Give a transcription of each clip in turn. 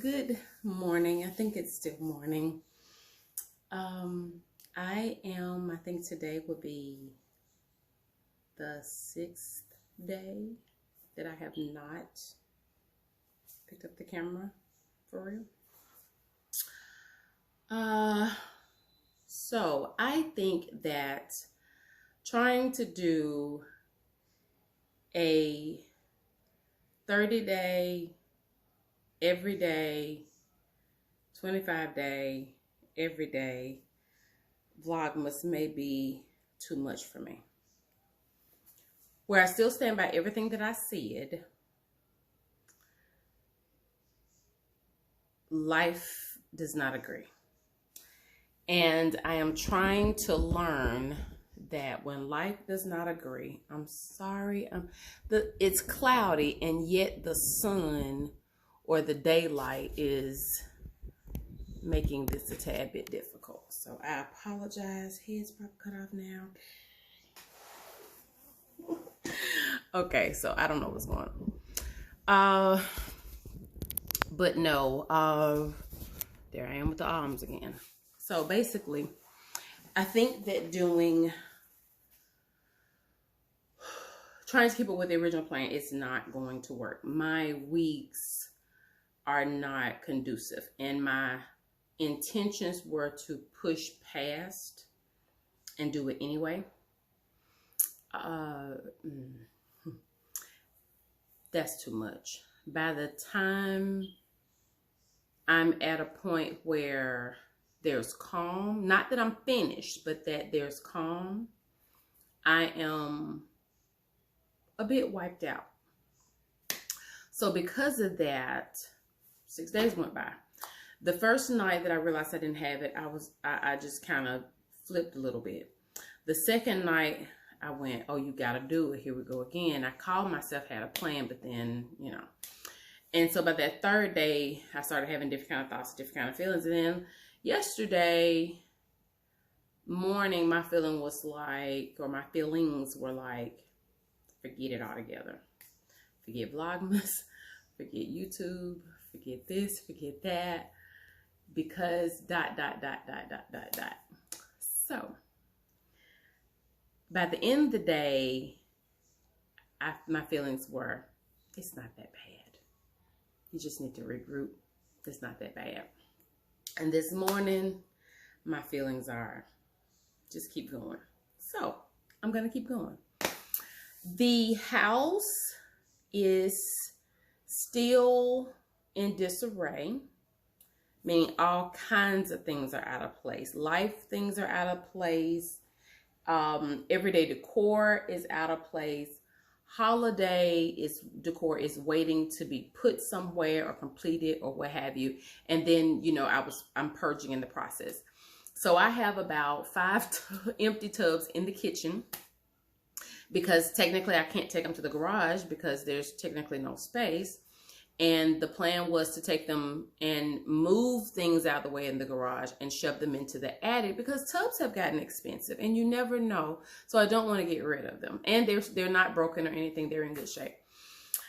Good morning. I think it's still morning. I think today will be the 6th day that I have not picked up the camera for real. So I think that trying to do a 30-day, every day, 25-day, every day Vlogmas may be too much for me. Where I still stand by everything that I said, life does not agree. And I am trying to learn that when life does not agree, I'm sorry, it's cloudy and yet the sun or the daylight is making this a tad bit difficult. So I apologize. Head's probably cut off now. Okay, so I don't know what's going on. But no, there I am with the arms again. So basically, I think that trying to keep up with the original plan is not going to work. My weeks are not conducive, and my intentions were to push past and do it anyway. That's too much. By the time I'm at a point where there's calm, not that I'm finished, but that there's calm, I am a bit wiped out. So because of that, 6 days went by. The first night that I realized I didn't have it, I just kind of flipped a little bit. The second night I went, oh, you got to do it. Here we go again. I called myself, had a plan, but then, And so by that third day, I started having different kind of thoughts, different kind of feelings. And then yesterday morning, my feelings were like, forget it altogether. Forget Vlogmas, forget YouTube, forget this, forget that. Because ... So by the end of the day, my feelings were, it's not that bad. You just need to regroup. It's not that bad. And this morning, my feelings are, just keep going. So I'm going to keep going. The house is still in disarray, meaning all kinds of things are out of place. Life things are out of place. Everyday decor is out of place. Holiday decor is waiting to be put somewhere or completed or what have you. And then, I'm purging in the process. So I have about 5 empty tubs in the kitchen because technically I can't take them to the garage because there's technically no space. And the plan was to take them and move things out of the way in the garage and shove them into the attic because tubs have gotten expensive and you never know. So I don't want to get rid of them. And they're not broken or anything. They're in good shape.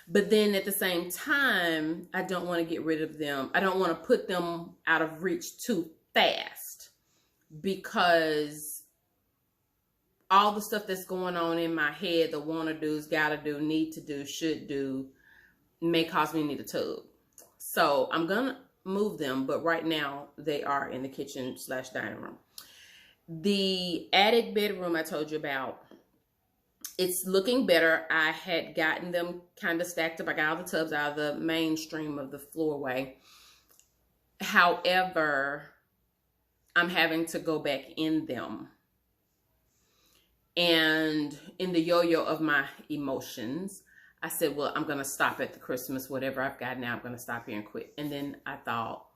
But then at the same time, I don't want to get rid of them. I don't want to put them out of reach too fast because all the stuff that's going on in my head, the wanna do's, gotta do, need to do, should do, may cause me to need a tub. So I'm gonna move them, but right now they are in the kitchen / dining room. The attic bedroom I told you about, it's looking better. I had gotten them kind of stacked up. I got all the tubs out of the mainstream of the floorway. However, I'm having to go back in them. And in the yo-yo of my emotions, I said, well, I'm going to stop at the Christmas, whatever I've got now, I'm going to stop here and quit. And then I thought,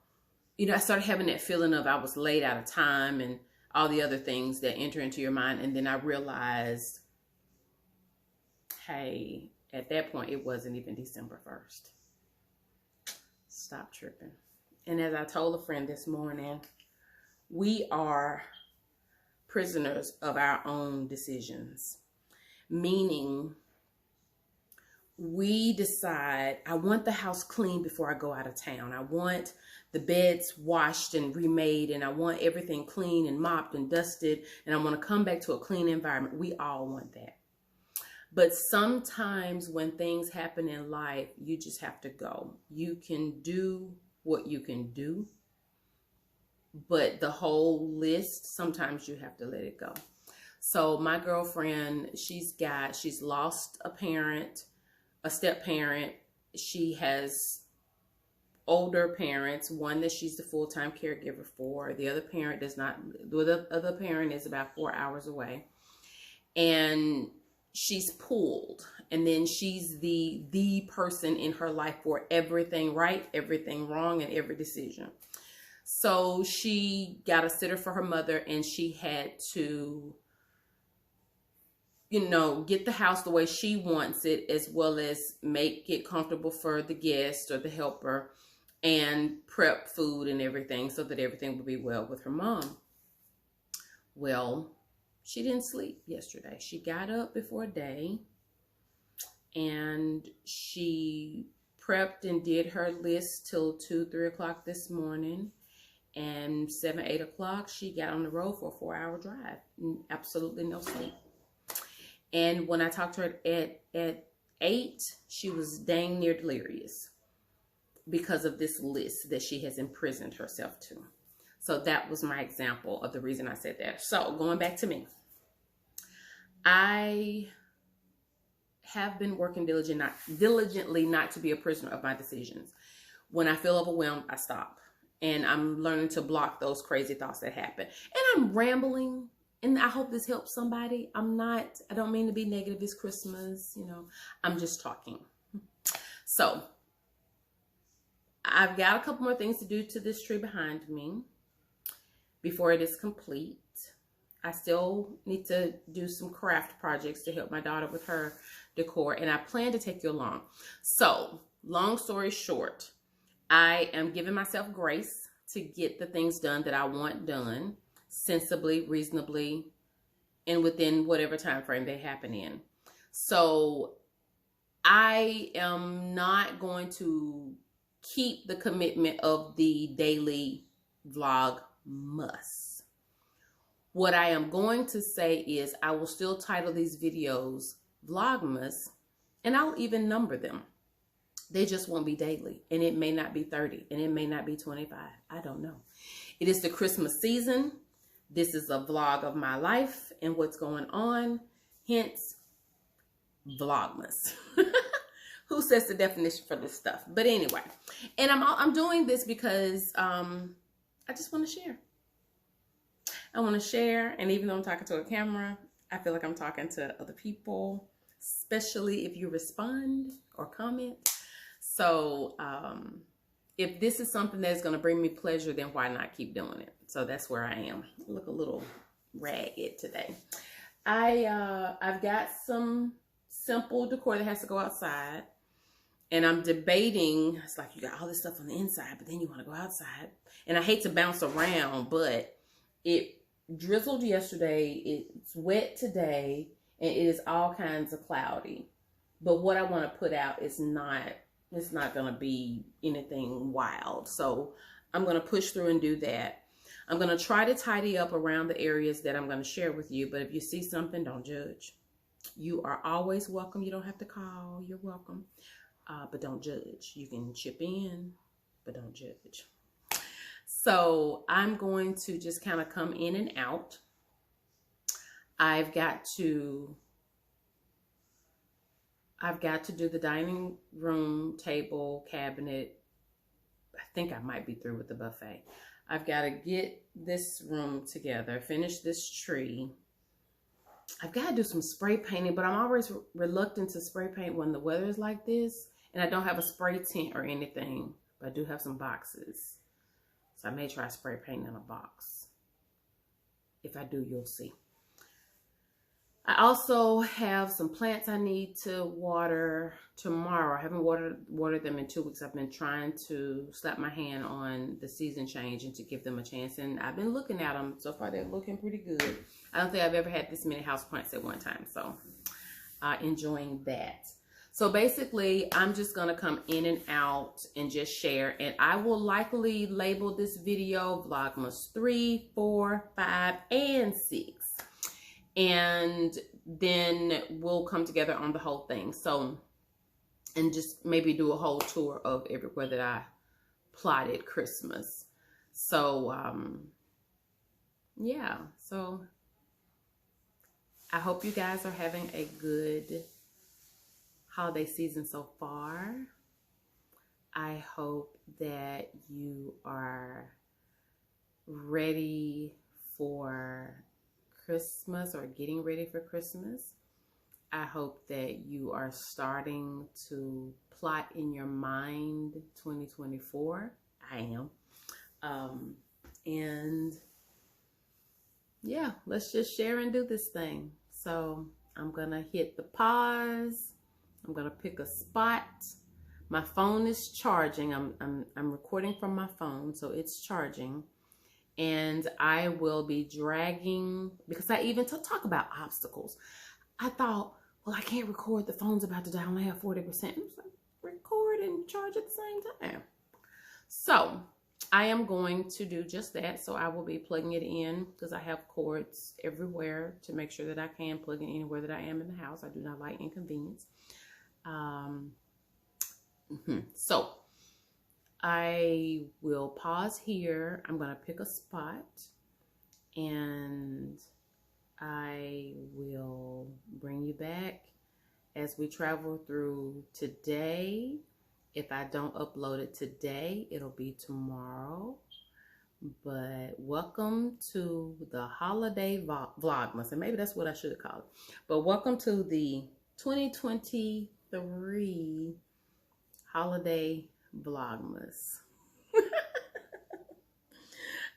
I started having that feeling of I was late out of time and all the other things that enter into your mind. And then I realized, hey, at that point, it wasn't even December 1st. Stop tripping. And as I told a friend this morning, we are prisoners of our own decisions, meaning we decide, I want the house clean before I go out of town. I want the beds washed and remade, and I want everything clean and mopped and dusted, and I want to come back to a clean environment. We all want that. But sometimes when things happen in life, you just have to go. You can do what you can do, but the whole list, sometimes you have to let it go. So my girlfriend, she's lost a parent, a step parent. She has older parents, one that she's the full-time caregiver for. The other parent does not, the other parent is about 4 hours away. And she's pulled. And then she's the person in her life for everything right, everything wrong, and every decision. So she got a sitter for her mother, and she had to, you know, get the house the way she wants it, as well as make it comfortable for the guest or the helper, and prep food and everything so that everything would be well with her mom. Well, she didn't sleep yesterday. She got up before day, and she prepped and did her list till 2, 3 o'clock this morning. And 7, 8 o'clock, she got on the road for a 4-hour drive. Absolutely no sleep. And when I talked to her at 8, she was dang near delirious because of this list that she has imprisoned herself to. So that was my example of the reason I said that. So going back to me, I have been working diligently not to be a prisoner of my decisions. When I feel overwhelmed, I stop. And I'm learning to block those crazy thoughts that happen. And I'm rambling, and I hope this helps somebody. I don't mean to be negative. It's Christmas, you know. I'm just talking. So I've got a couple more things to do to this tree behind me before it is complete. I still need to do some craft projects to help my daughter with her decor, and I plan to take you along. So, long story short, I am giving myself grace to get the things done that I want done sensibly, reasonably, and within whatever time frame they happen in. So, I am not going to keep the commitment of the daily Vlogmas. What I am going to say is I will still title these videos Vlogmas, and I'll even number them. They just won't be daily, and it may not be 30, and it may not be 25. I don't know. It is the Christmas season. This is a vlog of my life and what's going on. Hence, Vlogmas. Who sets the definition for this stuff? But anyway, and I'm doing this because I just want to share. I want to share, and even though I'm talking to a camera, I feel like I'm talking to other people, especially if you respond or comment. So if this is something that's going to bring me pleasure, then why not keep doing it? So that's where I am. I look a little ragged today. I've got some simple decor that has to go outside, and I'm debating. It's like you got all this stuff on the inside, but then you want to go outside, and I hate to bounce around, but it drizzled yesterday, it's wet today, and it is all kinds of cloudy. But what I want to put out is it's not going to be anything wild. So I'm going to push through and do that. I'm going to try to tidy up around the areas that I'm going to share with you. But if you see something, don't judge. You are always welcome. You don't have to call. You're welcome. But don't judge. You can chip in, but don't judge. So I'm going to just kind of come in and out. I've got to do the dining room table, cabinet. I think I might be through with the buffet. I've got to get this room together, finish this tree. I've got to do some spray painting, but I'm always reluctant to spray paint when the weather is like this. And I don't have a spray tent or anything, but I do have some boxes. So I may try spray painting in a box. If I do, you'll see. I also have some plants I need to water tomorrow. I haven't watered them in 2 weeks. I've been trying to slap my hand on the season change and to give them a chance. And I've been looking at them. So far, they're looking pretty good. I don't think I've ever had this many houseplants at one time. So enjoying that. So basically, I'm just going to come in and out and just share. And I will likely label this video Vlogmas 3, 4, 5, and 6. And then we'll come together on the whole thing. So, and just maybe do a whole tour of everywhere that I plotted Christmas. So, yeah. So, I hope you guys are having a good holiday season so far. I hope that you are ready for Christmas or getting ready for Christmas. I hope that you are starting to plot in your mind 2024. I am. And yeah, let's just share and do this thing. So I'm gonna hit the pause. I'm gonna pick a spot. My phone is charging. I'm recording from my phone, so it's charging. And I will be dragging, because I even talk about obstacles. I thought, well, I can't record. The phone's about to die. I only have 40%. I was like, record and charge at the same time. So I am going to do just that. So I will be plugging it in because I have cords everywhere to make sure that I can plug it anywhere that I am in the house. I do not like inconvenience. So I will pause here. I'm going to pick a spot and I will bring you back as we travel through today. If I don't upload it today, it'll be tomorrow. But welcome to the holiday Vlogmas. And maybe that's what I should have called it. But welcome to the 2023 holiday Vlogmas.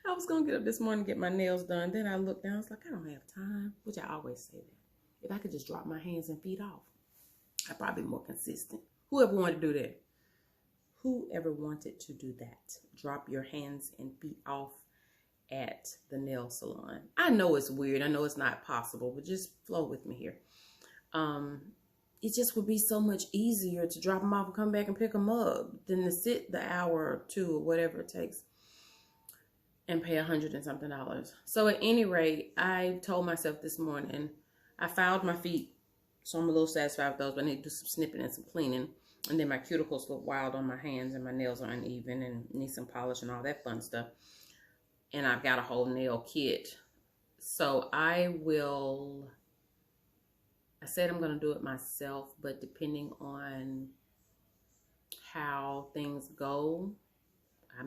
I was going to get up this morning and get my nails done. Then I looked down. I was like, I don't have time. Which I always say that. If I could just drop my hands and feet off, I'd probably be more consistent. Whoever wanted to do that? Whoever wanted to do that? Drop your hands and feet off at the nail salon. I know it's weird. I know it's not possible, but just flow with me here. It just would be so much easier to drop them off and come back and pick them up than to sit the hour or two or whatever it takes and pay $100 and something. So at any rate, I told myself this morning, I filed my feet, so I'm a little satisfied with those, but I need to do some snipping and some cleaning. And then my cuticles look wild on my hands and my nails are uneven and need some polish and all that fun stuff. And I've got a whole nail kit. So I said I'm going to do it myself, but depending on how things go, I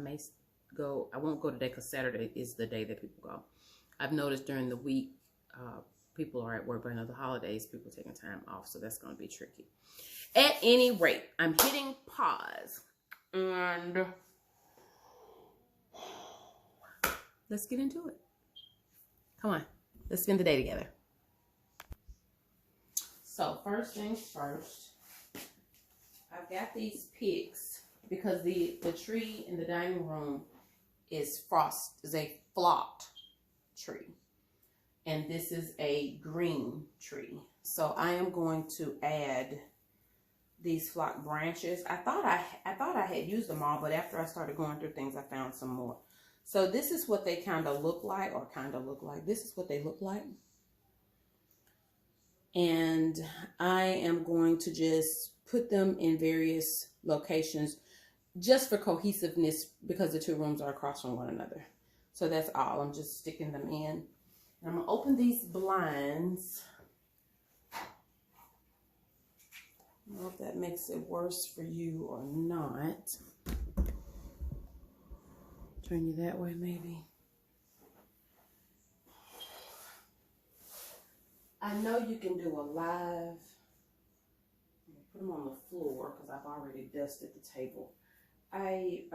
won't go today because Saturday is the day that people go. I've noticed during the week, people are at work, but another holidays, people taking time off. So that's going to be tricky. At any rate, I'm hitting pause and let's get into it. Come on, let's spend the day together. So first things first, I've got these picks because the tree in the dining room is a flocked tree. And this is a green tree. So I am going to add these flocked branches. I thought I had used them all, but after I started going through things, I found some more. So this is what they kind of look like, This is what they look like. And I am going to just put them in various locations just for cohesiveness because the two rooms are across from one another. So that's all. I'm just sticking them in. And I'm going to open these blinds. I don't know if that makes it worse for you or not. Turn you that way, maybe. I know you can do a live. Put them on the floor because I've already dusted the table. I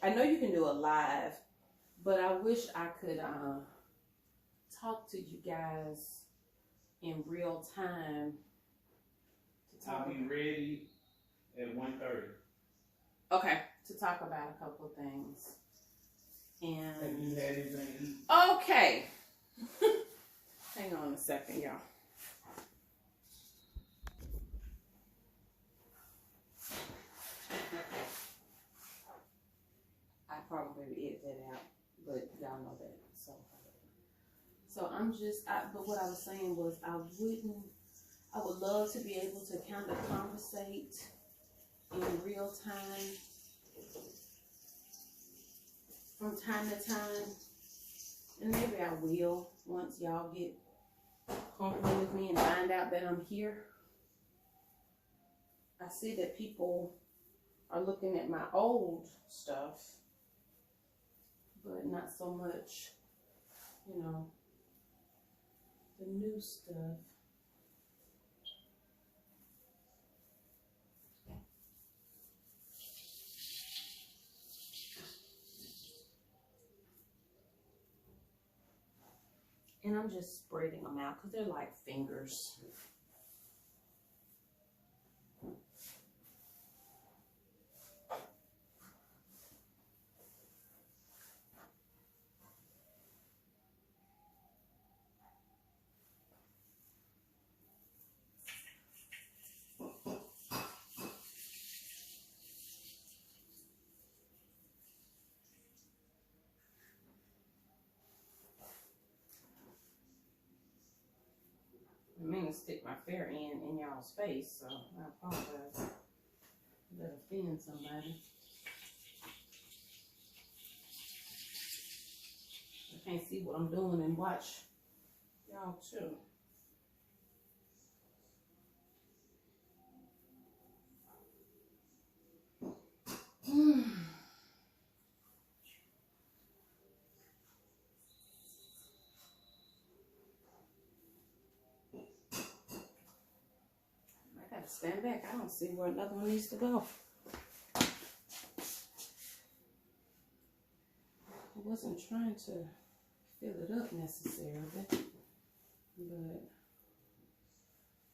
know you can do a live, but I wish I could talk to you guys in real time. I'll be ready at 1:30. Okay, to talk about a couple of things. And have you had anything? Okay. Hang on a second, y'all. maybe edit that out, but y'all know that. So I'm just, but what I was saying was I would love to be able to kind of conversate in real time from time to time. And maybe I will once y'all get comfortable with me and find out that I'm here. I see that people are looking at my old stuff, but not so much, you know, the new stuff. And I'm just spreading them out because they're like fingers. I mean to stick my fair end in y'all's face, so I apologize. That offend somebody. I can't see what I'm doing and watch y'all too. I gotta stand back. I don't see where another one needs to go. I wasn't trying to fill it up necessarily, but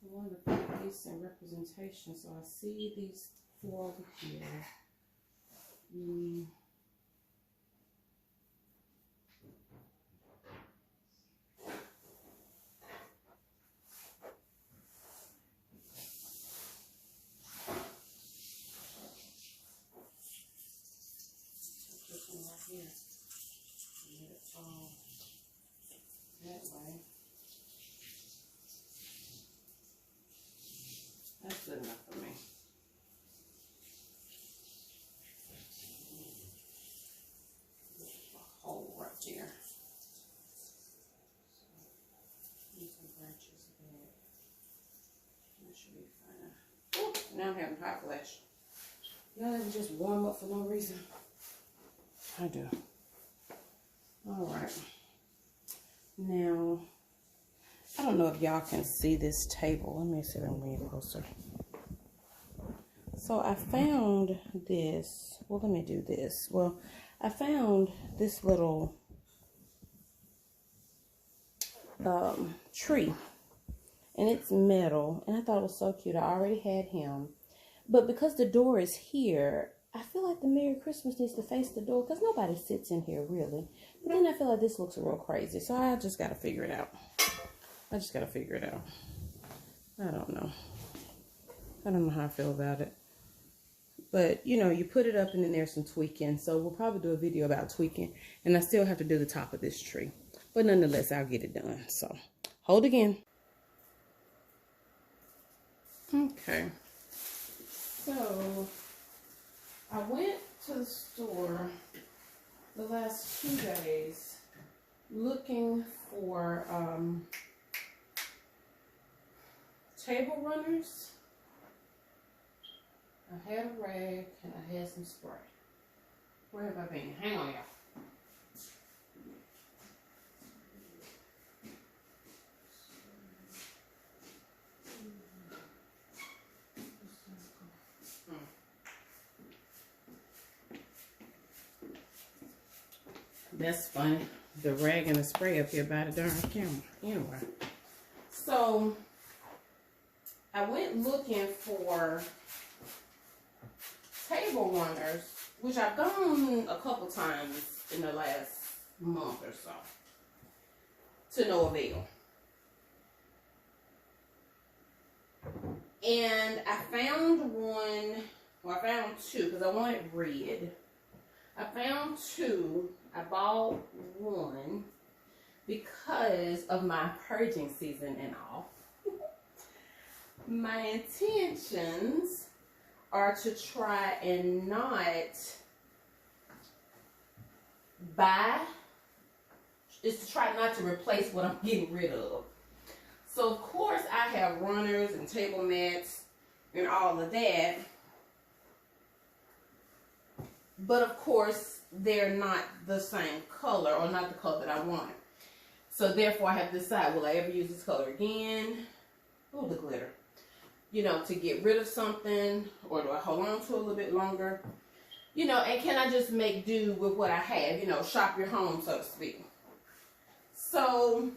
I wanted to put a decent representation. So I see these 4 over here. Here. Let it fall that way. That's good enough for me. A hole right there. Need some branches back. That should be fine. Ooh, now I'm having hot flash. Y'all ever just warm up for no reason? I do. All right. Now, I don't know if y'all can see this table. Let me see if I can bring it closer. So I found this. Well, let me do this. Well, I found this little tree. And it's metal. And I thought it was so cute. I already had him. But because the door is here, I feel like the Merry Christmas needs to face the door because nobody sits in here really. But then I feel like this looks real crazy. So I just got to figure it out. I don't know. I don't know how I feel about it. But, you know, you put it up and then there's some tweaking. So we'll probably do a video about tweaking. And I still have to do the top of this tree. But nonetheless, I'll get it done. So hold again. Okay. So I went to the store the last 2 days looking for table runners. I had a rag and I had some spray. Where have I been? Hang on, y'all. That's funny. The rag and the spray up here by the darn camera. Anyway. So, I went looking for table runners, which I've gone a couple times in the last month or so, to no avail. And I found one, well, I found 2 because I wanted red. I found two. I bought one because of my purging season and all. My intentions are to try and not buy, is to try not to replace what I'm getting rid of. So of course I have runners and table mats and all of that. But of course they're not the same color, or not the color that I wanted. So therefore I have to decide, will I ever use this color again? Oh, the glitter. You know, to get rid of something, or do I hold on to it a little bit longer? You know, and can I just make do with what I have? You know, shop your home, so to speak. So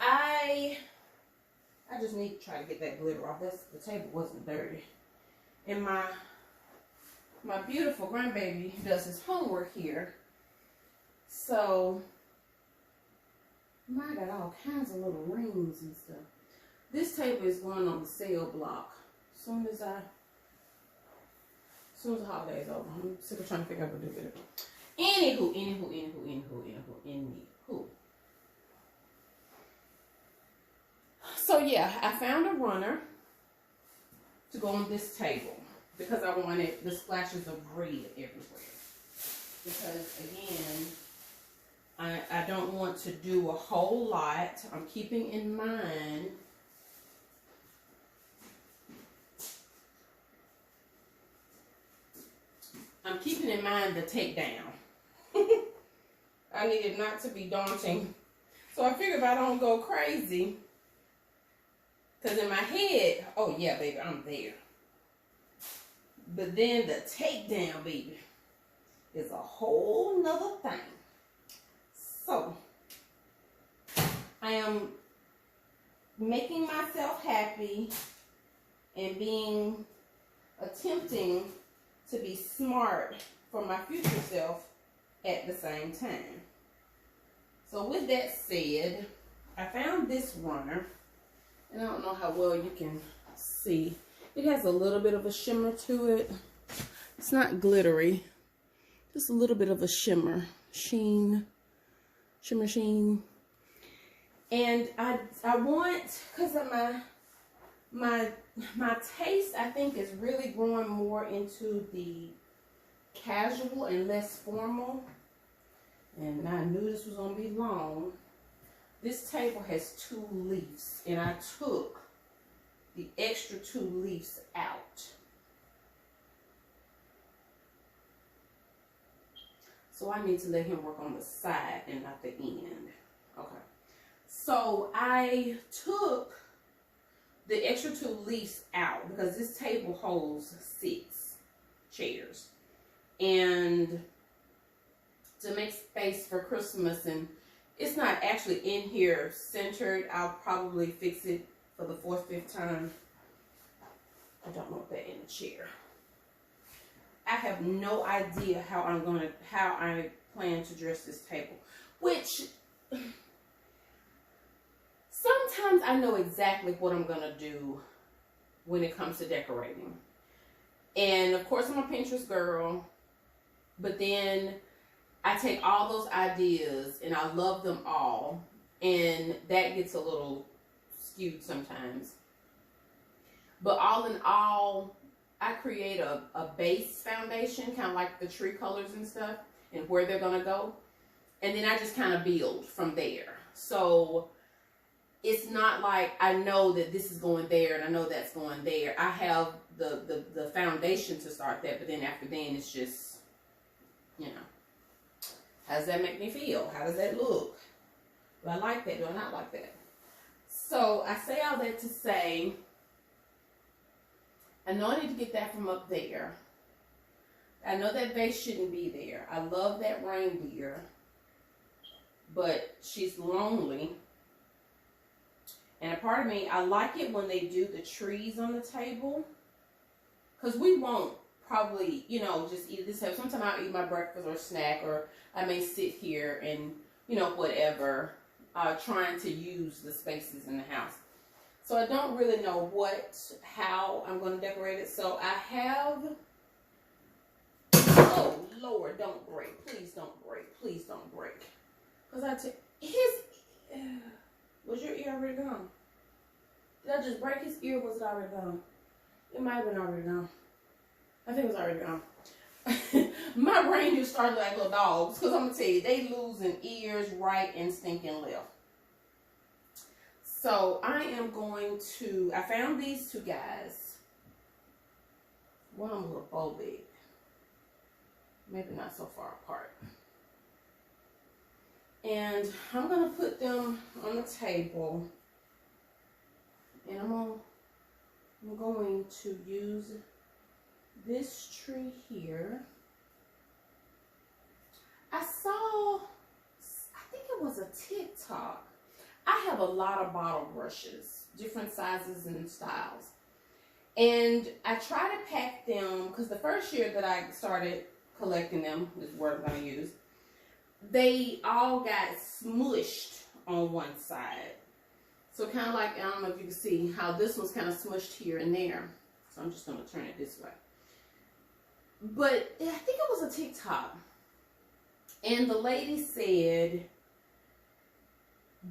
I just need to try to get that glitter off. The table wasn't dirty. And my beautiful grandbaby does his homework here. So I got all kinds of little rings and stuff. This table is going on the sale block. As soon as the holiday's over, I'm sick of trying to figure out what to do with it. Anywho. So yeah, I found a runner to go on this table because I wanted the splashes of red everywhere. Because again, I don't want to do a whole lot. I'm keeping in mind the takedown. I need it not to be daunting. So I figure if I don't go crazy, because in my head, oh yeah, baby, I'm there. But then the takedown, baby, is a whole nother thing. So I am making myself happy and attempting to be smart for my future self at the same time. So with that said, I found this runner, and I don't know how well you can see. It has a little bit of a shimmer to it. It's not glittery, just a little bit of a shimmer, sheen. And I want, because of my taste, I think, is really growing more into the casual and less formal. And I knew this was gonna be long. This table has 2 leaves, and I took the extra 2 leaves out. So I need to let him work on the side and not the end. Okay. So I took the extra 2 leaves out because this table holds 6 chairs. And to make space for Christmas, and it's not actually in here centered, I'll probably fix it for the 4th, 5th time. I don't want that in the chair. I have no idea how I plan to dress this table, which sometimes I know exactly what I'm gonna do when it comes to decorating. And of course I'm a Pinterest girl, but then I take all those ideas and I love them all, and that gets a little skewed sometimes. But all in all, I create a base foundation, kind of like the tree colors and stuff, and where they're gonna go. And then I just kind of build from there. So it's not like I know that this is going there and I know that's going there. I have the foundation to start that, but then after then it's just, you know, how does that make me feel? How does that look? Do I like that? Do I not like that? So I say all that to say, I know I need to get that from up there. I know that vase shouldn't be there. I love that reindeer, but she's lonely. And a part of me, I like it when they do the trees on the table, because we won't probably, you know, just eat this. Sometimes I'll eat my breakfast or snack, or I may sit here and, you know, whatever, trying to use the spaces in the house. So I don't really know how I'm going to decorate it. So I have Lord, don't break. Please don't break. Please don't break. Because was your ear already gone? Did I just break his ear? Was it already gone? It might have been already gone. I think it was already gone. My brain just started like little dogs. Because I'm going to tell you, they losing ears right and stinking left. So I am going to, I found these two guys. One of them a little bow big. Maybe not so far apart. And I'm going to put them on the table. And I'm going to use this tree here. I saw, I think it was a TikTok. I have a lot of bottle brushes, different sizes and styles. And I try to pack them, because the first year that I started collecting them, this is what I'm going to use, they all got smushed on one side. So kind of like, I don't know if you can see how this one's kind of smushed here and there. So I'm just going to turn it this way. But I think it was a TikTok. And the lady said,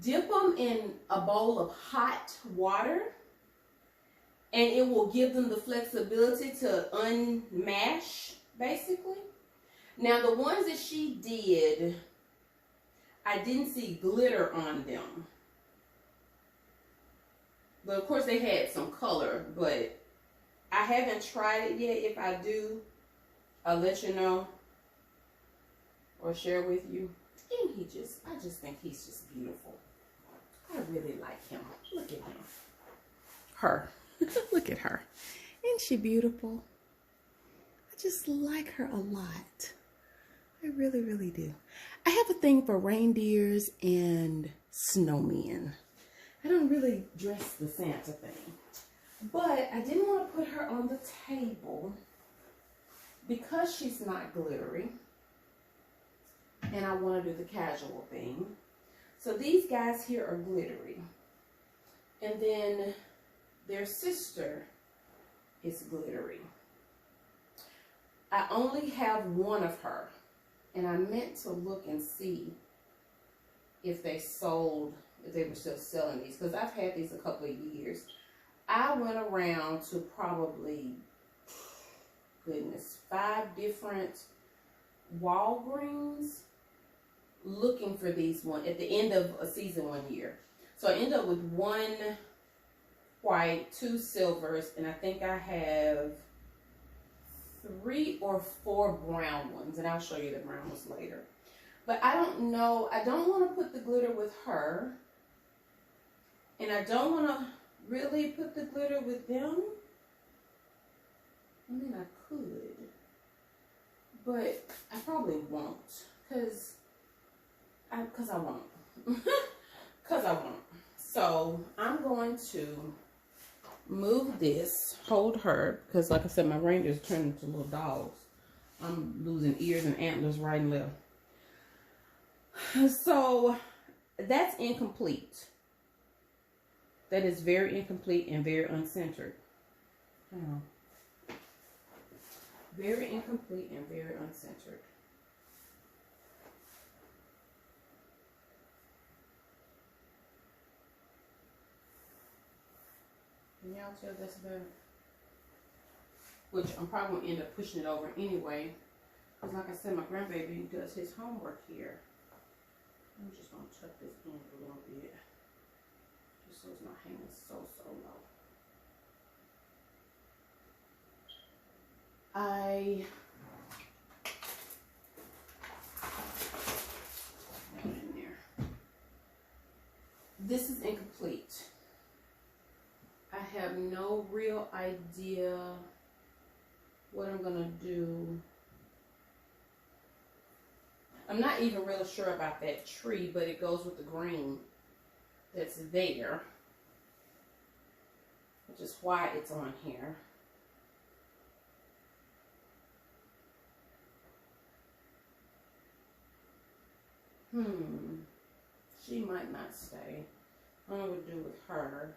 dip them in a bowl of hot water and it will give them the flexibility to unmash, basically. Now, the ones that she did, I didn't see glitter on them. But of course, they had some color, but I haven't tried it yet. If I do, I'll let you know or share with you. And I just think he's just beautiful. I really like him. Look at him. Her. Look at her. Isn't she beautiful? I just like her a lot. I really, really do. I have a thing for reindeers and snowmen. I don't really dress the Santa thing. But I didn't want to put her on the table because she's not glittery. And I want to do the casual thing. So these guys here are glittery. And then their sister is glittery. I only have one of her. And I meant to look and see if they sold, if they were still selling these. Because I've had these a couple of years. I went around to probably, goodness, 5 different Walgreens looking for these one at the end of a season one year. So I ended up with 1 white, 2 silvers, and I think I have 3 or 4 brown ones, and I'll show you the brown ones later. But I don't know, I don't want to put the glitter with her, and I don't want to really put the glitter with them. I mean, I could, but I probably won't, because I won't. Because I won't. So I'm going to move this, hold her, because like I said, my reindeers turned into little dogs. I'm losing ears and antlers right and left. So that's incomplete. That is very incomplete and very uncentered. Very incomplete and very uncentered. Can y'all tell that's better? Which I'm probably going to end up pushing it over anyway. Because like I said, my grandbaby does his homework here. I'm just going to tuck this in a little bit. Just so it's not hanging so low. Put it in there. This is incomplete. I have no real idea what I'm gonna do. I'm not even real sure about that tree, but it goes with the green that's there, which is why it's on here. She might not stay. I don't know what to do with her.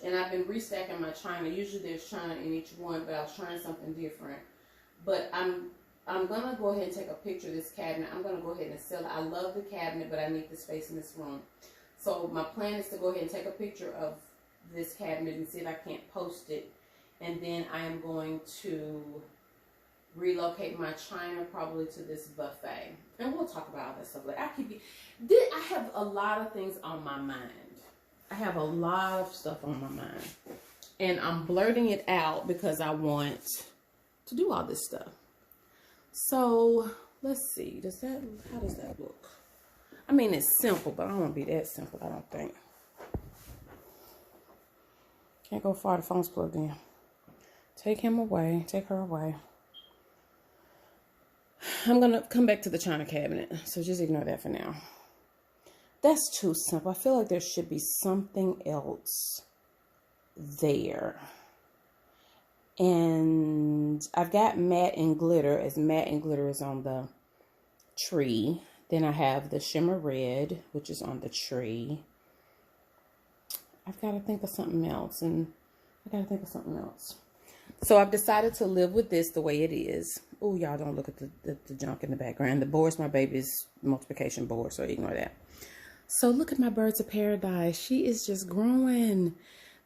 And I've been restacking my china. Usually there's china in each one, but I was trying something different. But I'm I'm going to go ahead and take a picture of this cabinet. I'm going to go ahead and sell it. I love the cabinet, but I need the space in this room. So my plan is to go ahead and take a picture of this cabinet and see if I can't post it. And then I am going to relocate my china probably to this buffet. And we'll talk about all that stuff later. I have a lot of things on my mind. I have a lot of stuff on my mind. And I'm blurting it out because I want to do all this stuff. So let's see. How does that look? I mean, it's simple, but I don't want to be that simple, I don't think. Can't go far, the phone's plugged in. Take him away. Take her away. I'm going to come back to the china cabinet, so just ignore that for now. That's too simple. I feel like there should be something else there. And I've got matte and glitter, as matte and glitter is on the tree. Then I have the shimmer red, which is on the tree. I've got to think of something else, and I got to think of something else. So I've decided to live with this the way it is. Oh, y'all don't look at the junk in the background. The board's my baby's multiplication board, so ignore that. So look at my birds of paradise. She is just growing.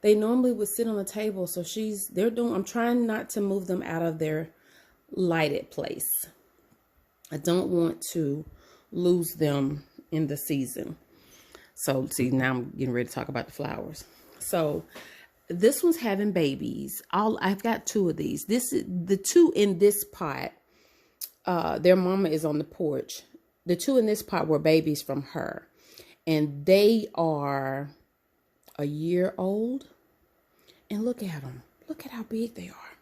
They normally would sit on the table, so I'm trying not to move them out of their lighted place. I don't want to lose them in the season. So see, now I'm getting ready to talk about the flowers. So this one's having babies. I've got two of these. The two in this pot. Their mama is on the porch. The two in this pot were babies from her, and they are a year old. And look at them. Look at how big they are.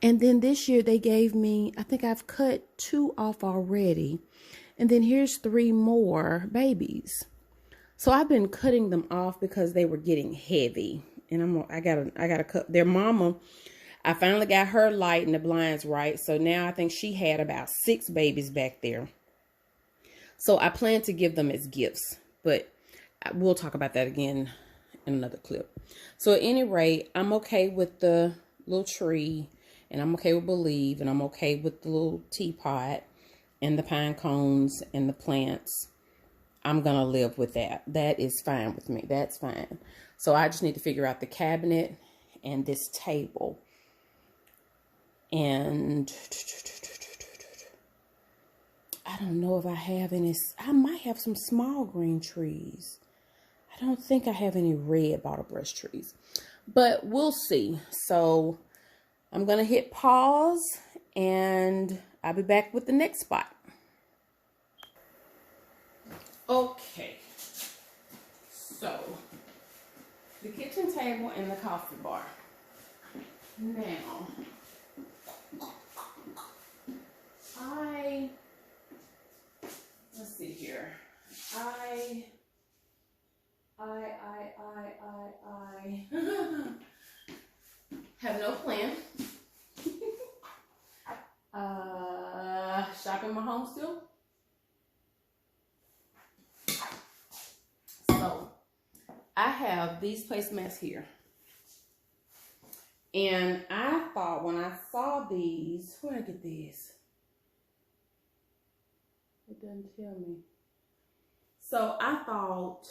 And then this year they gave me, I think I've cut 2 off already. And then here's 3 more babies. So I've been cutting them off because they were getting heavy. And I gotta cut their mama. I finally got her light and the blinds right. So now I think she had about 6 babies back there. So I plan to give them as gifts, but we'll talk about that again in another clip. So at any rate, I'm okay with the little tree, and I'm okay with Believe, and I'm okay with the little teapot and the pine cones and the plants. I'm gonna live with that. That is fine with me. That's fine. So I just need to figure out the cabinet and this table. And I don't know if I have any. I might have some small green trees. I don't think I have any red bottle brush trees, but we'll see. So I'm going to hit pause and I'll be back with the next spot. Okay. So the kitchen table and the coffee bar. Now, let's see here. I have no plan. Shopping my home still. So I have these placemats here. And I thought when I saw these, where did I get these? It doesn't tell me. So I thought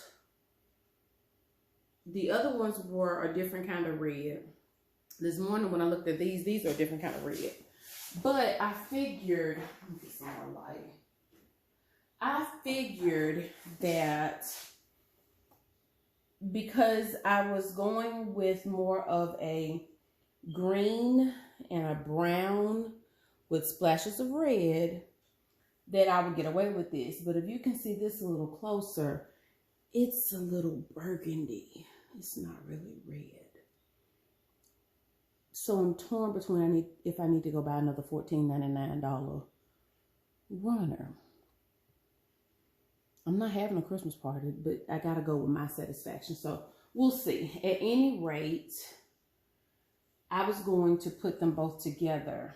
the other ones were a different kind of red. This morning when I looked at these are a different kind of red. But I figured, let me get some more light. I figured that because I was going with more of a green and a brown with splashes of red, that I would get away with this. But if you can see this a little closer, it's a little burgundy. It's not really red. So I'm torn between if I need to go buy another $14.99 runner. I'm not having a Christmas party, but I gotta go with my satisfaction. So we'll see. At any rate, I was going to put them both together.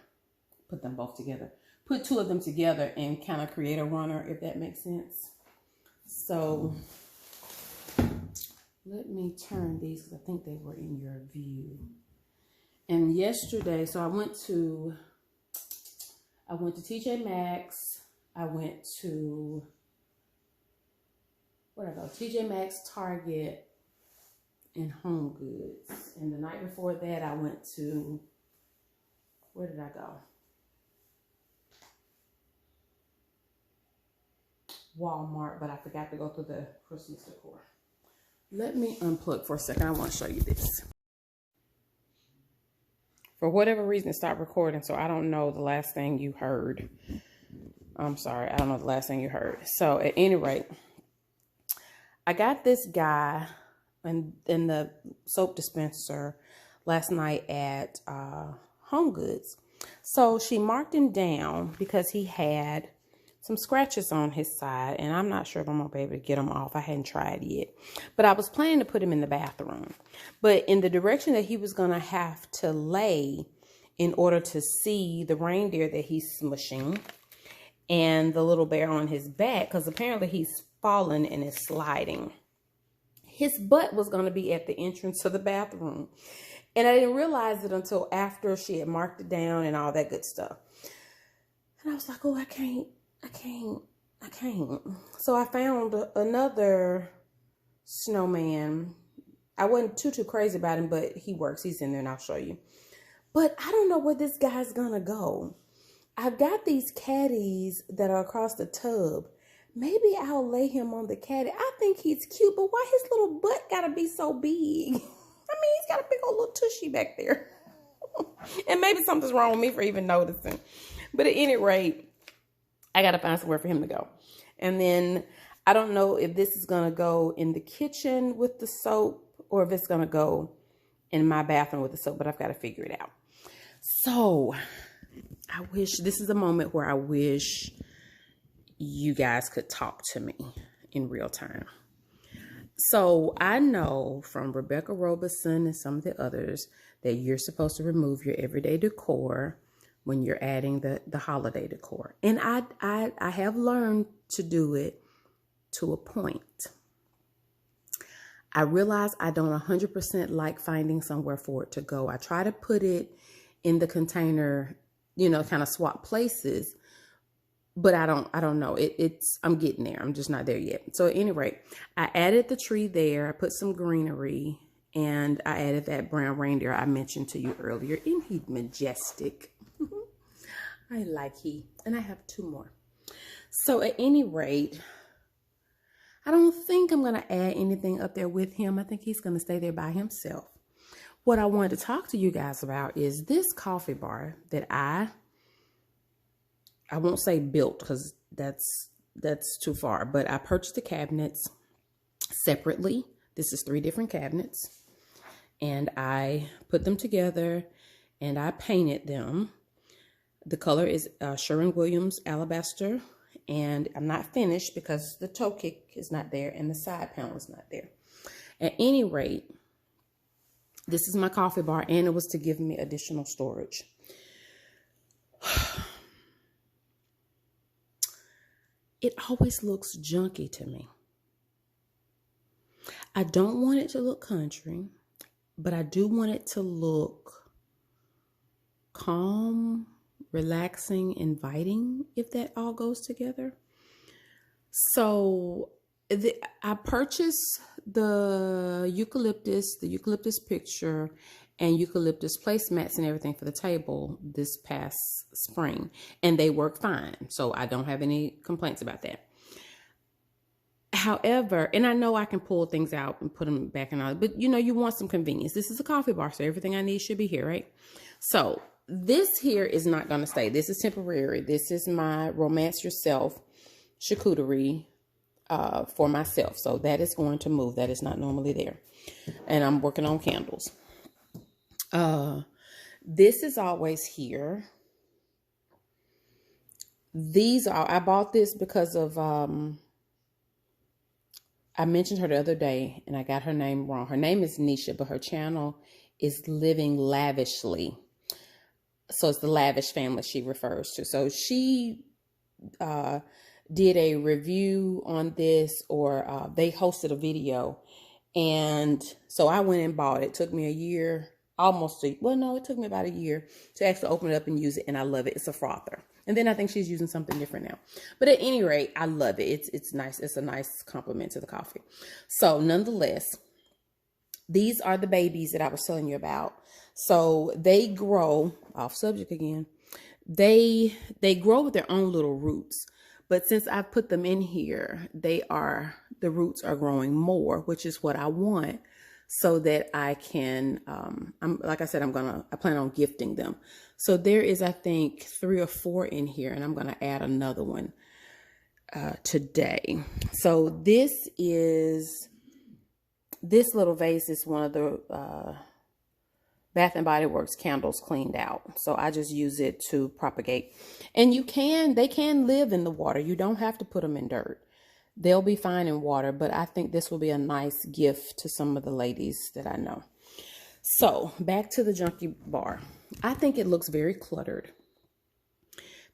Put 2 of them together and kind of create a runner, if that makes sense. So let me turn these because I think they were in your view. And yesterday, so I went to I went to TJ Maxx. I went to, where did I go? TJ Maxx, Target, and Home Goods. And the night before that, I went to, where did I go? Walmart, but I forgot to go through the Christmas decor. Let me unplug for a second. I want to show you this. For whatever reason, it stopped recording, so I don't know the last thing you heard. I'm sorry, I don't know the last thing you heard. So at any rate, I got this guy in the soap dispenser last night at Home Goods. So she marked him down because he had some scratches on his side, and I'm not sure if I'm gonna be able to get them off. I hadn't tried yet, but I was planning to put him in the bathroom. But in the direction that he was gonna have to lay in order to see the reindeer that he's smushing and the little bear on his back, because apparently he's fallen and is sliding, his butt was gonna be at the entrance to the bathroom. And I didn't realize it until after she had marked it down and all that good stuff. And I was like, oh, I can't. So I found another snowman. I wasn't too crazy about him, but he works. He's in there and I'll show you. But I don't know where this guy's gonna go. I've got these caddies that are across the tub. Maybe I'll lay him on the caddy. I think he's cute, but why his little butt gotta be so big? I mean, he's got a big old little tushy back there. And maybe something's wrong with me for even noticing. But at any rate, I got to find somewhere for him to go. And then I don't know if this is going to go in the kitchen with the soap or if it's going to go in my bathroom with the soap, but I've got to figure it out. So I wish, this is a moment where I wish you guys could talk to me in real time. So I know from Rebecca Robeson and some of the others that you're supposed to remove your everyday decor when you're adding the holiday decor. And I have learned to do it to a point. I realize I don't 100% like finding somewhere for it to go. I try to put it in the container, you know, kind of swap places, but I don't know. I'm getting there. I'm just not there yet. So at any rate, I added the tree there. I put some greenery and I added that brown reindeer I mentioned to you earlier. Isn't he majestic? I like he, and I have 2 more. So at any rate, I don't think I'm going to add anything up there with him. I think he's going to stay there by himself. What I wanted to talk to you guys about is this coffee bar that I won't say built because that's too far, but I purchased the cabinets separately. This is 3 different cabinets, and I put them together and I painted them. The color is Sherwin-Williams Alabaster, and I'm not finished because the toe kick is not there and the side panel is not there. At any rate, this is my coffee bar, and it was to give me additional storage. It always looks junky to me. I don't want it to look country, but I do want it to look calm, relaxing, inviting, if that all goes together. So I purchased the eucalyptus picture and eucalyptus placemats and everything for the table this past spring, and they work fine. So I don't have any complaints about that. However, and I know I can pull things out and put them back in all, but you know, you want some convenience. This is a coffee bar, so everything I need should be here, right? So this here is not going to stay. This is temporary. This is my Romance Yourself charcuterie for myself. So that is going to move. That is not normally there. And I'm working on candles. This is always here. I bought this because of, I mentioned her the other day and I got her name wrong. Her name is Nisha, but her channel is Living Lavishly. So it's the Lavish family she refers to. So she did a review on this, or they hosted a video. And so I went and bought it. It took me a year, it took me about a year to actually open it up and use it. And I love it. It's a frother. And then I think she's using something different now. But at any rate, I love it. It's nice. It's a nice compliment to the coffee. So nonetheless, these are the babies that I was telling you about. So they grow, off subject again, they grow with their own little roots. But since I've put them in here, the roots are growing more, which is what I want, so that I can, like I said, I plan on gifting them. So there is, I think, 3 or 4 in here, and I'm going to add another one today. So this little vase is one of the Bath and Body Works candles cleaned out. So I just use it to propagate. And they can live in the water. You don't have to put them in dirt. They'll be fine in water, but I think this will be a nice gift to some of the ladies that I know. So back to the junkie bar. I think it looks very cluttered.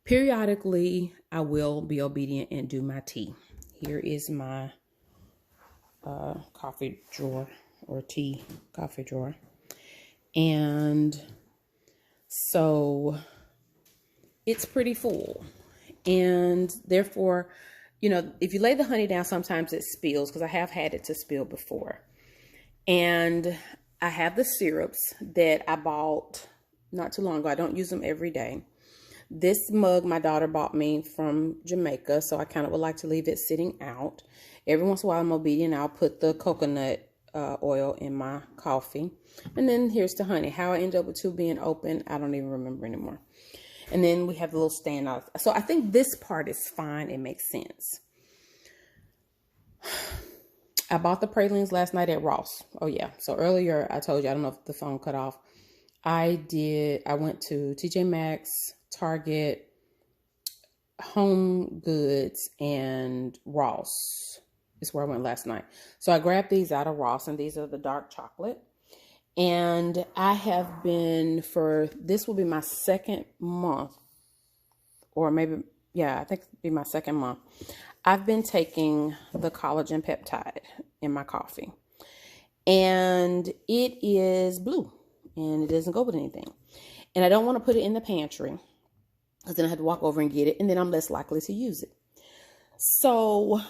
Periodically, I will be obedient and do my tea. Here is my coffee drawer or tea coffee drawer. And so it's pretty full. And therefore, you know, if you lay the honey down, sometimes it spills, because I have had it to spill before. And I have the syrups that I bought not too long ago. I don't use them every day. This mug my daughter bought me from Jamaica, so I kind of would like to leave it sitting out. Every once in a while, I'm obedient. I'll put the coconut oil in my coffee. And then here's the honey. How I end up with 2 being open, I don't even remember anymore. And then we have the little stand off. So I think this part is fine. It makes sense. I bought the pralines last night at Ross. Oh yeah. So earlier I told you, I don't know if the phone cut off. I went to TJ Maxx, Target, Home Goods, and Ross is where I went last night. So I grabbed these out of Ross, and these are the dark chocolate. And I have been, this will be my 2nd month, or maybe, yeah, I think it'll be my 2nd month. I've been taking the collagen peptide in my coffee, and it is blue, and it doesn't go with anything. And I don't want to put it in the pantry, because then I have to walk over and get it, and then I'm less likely to use it. So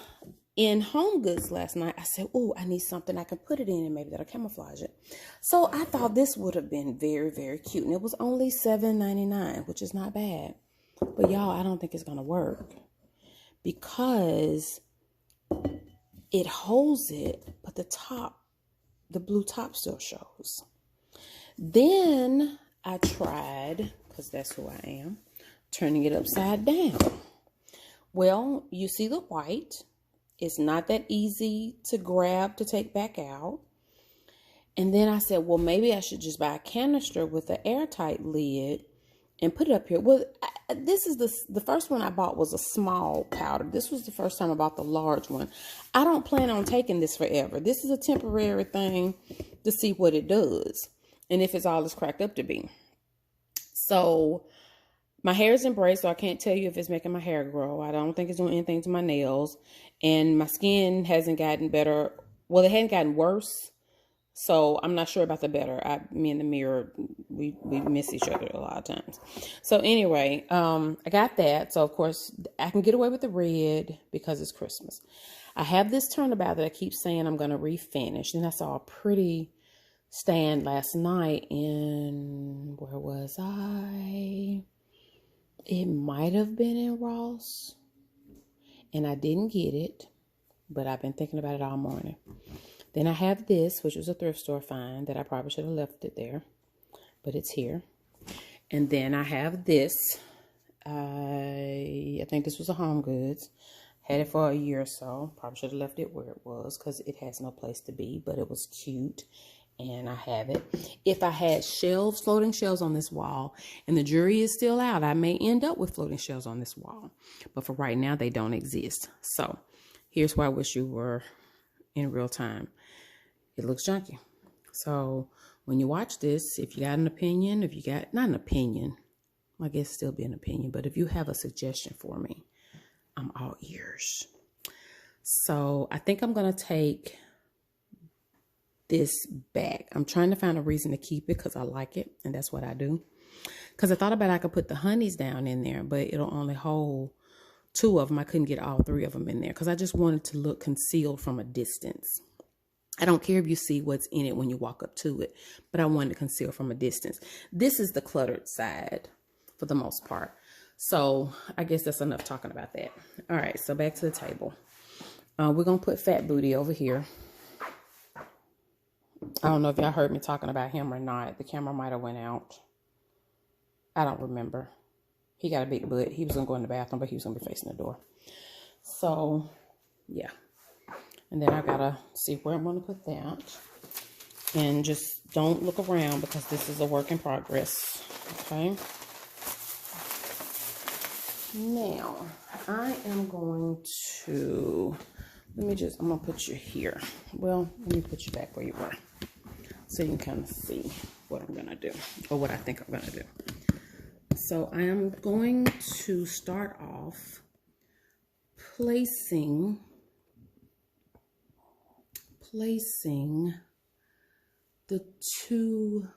in Home Goods last night, I said, oh, I need something I can put it in, and maybe that'll camouflage it. So I thought this would have been very, very cute. And it was only $7.99, which is not bad. But y'all, I don't think it's going to work, because it holds it, but the blue top still shows. Then I tried, because that's who I am, turning it upside down. Well, you see the white. It's not that easy to grab to take back out. And then I said, well, maybe I should just buy a canister with an airtight lid and put it up here. Well, this is the first one I bought was a small powder. This was the first time I bought the large one. I don't plan on taking this forever. This is a temporary thing to see what it does and if it's all it's cracked up to be. So my hair is in braids, so I can't tell you if it's making my hair grow. I don't think it's doing anything to my nails. And my skin hasn't gotten better. Well, it hadn't gotten worse. So I'm not sure about the better. Me and the mirror, we miss each other a lot of times. So anyway, I got that. So of course I can get away with the red because it's Christmas. I have this turnabout that I keep saying I'm going to refinish. And I saw a pretty stand last night in, where was I? It might have been in Ross. And I didn't get it, but I've been thinking about it all morning. Then I have this, which was a thrift store find that I probably should have left it there, but it's here. And then I have this. I think this was a Home Goods. Had it for a year or so. Probably should have left it where it was because it has no place to be, but it was cute. And I have it. If I had shelves, floating shelves on this wall, and the jury is still out, I may end up with floating shelves on this wall. But for right now, they don't exist. So here's where I wish you were in real time. It looks junky. So when you watch this, if you got an opinion, if you got, not an opinion, I guess still be an opinion, but if you have a suggestion for me, I'm all ears. So I think I'm going to take this back. I'm trying to find a reason to keep it because I like it, and that's what I do. Because I thought about I could put the honeys down in there, but it'll only hold 2 of them. I couldn't get all 3 of them in there because I just wanted to look concealed from a distance. I don't care if you see what's in it when you walk up to it, but I wanted to conceal from a distance. This is the cluttered side for the most part. So I guess that's enough talking about that. All right, so back to the table. We're going to put Fat Booty over here. I don't know if y'all heard me talking about him or not. The camera might have went out. I don't remember. He got a big butt. He was going to go in the bathroom, but he was going to be facing the door. So, yeah. And then I got to see where I'm going to put that. And just don't look around because this is a work in progress. Okay. Now, I am going to... I'm going to put you here. Well, let me put you back where you were. So you can kind of see what I'm going to do. Or what I think I'm going to do. So I am going to start off placing the 2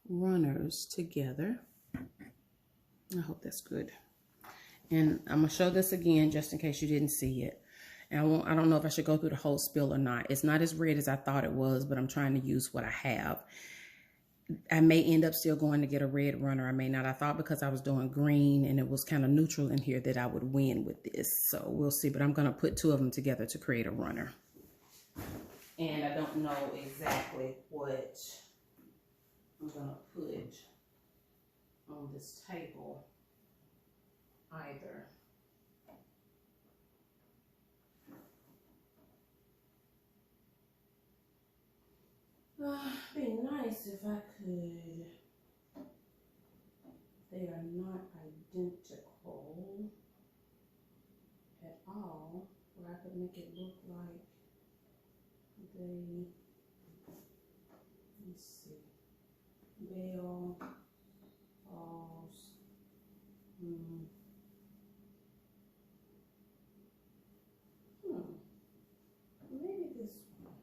runners together. I hope that's good. And I'm going to show this again just in case you didn't see it. And I don't know if I should go through the whole spill or not. It's not as red as I thought it was, but I'm trying to use what I have. I may end up still going to get a red runner. I may not. I thought because I was doing green and it was kind of neutral in here that I would win with this. So we'll see. But I'm going to put 2 of them together to create a runner. And I don't know exactly what I'm going to put on this table either. It'd be nice if I could. They are not identical at all, where I could make it look like they, let's see, bell, balls, maybe this one.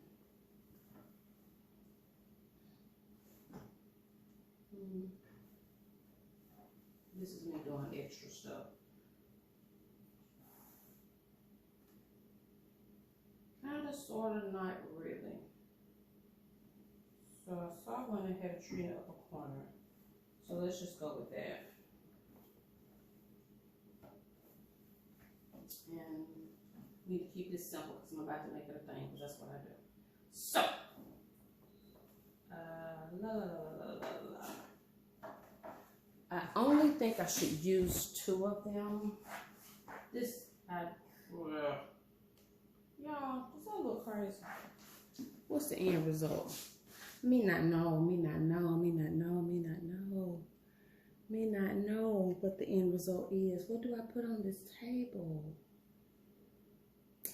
This is me doing extra stuff. Kind of, sort of, not really. So I saw one that had a tree in the upper corner. So let's just go with that. And we need to keep this simple because I'm about to make it a thing because that's what I do. So, I only think I should use 2 of them. Y'all, does that look crazy? What's the end result? Me not know what the end result is. What do I put on this table?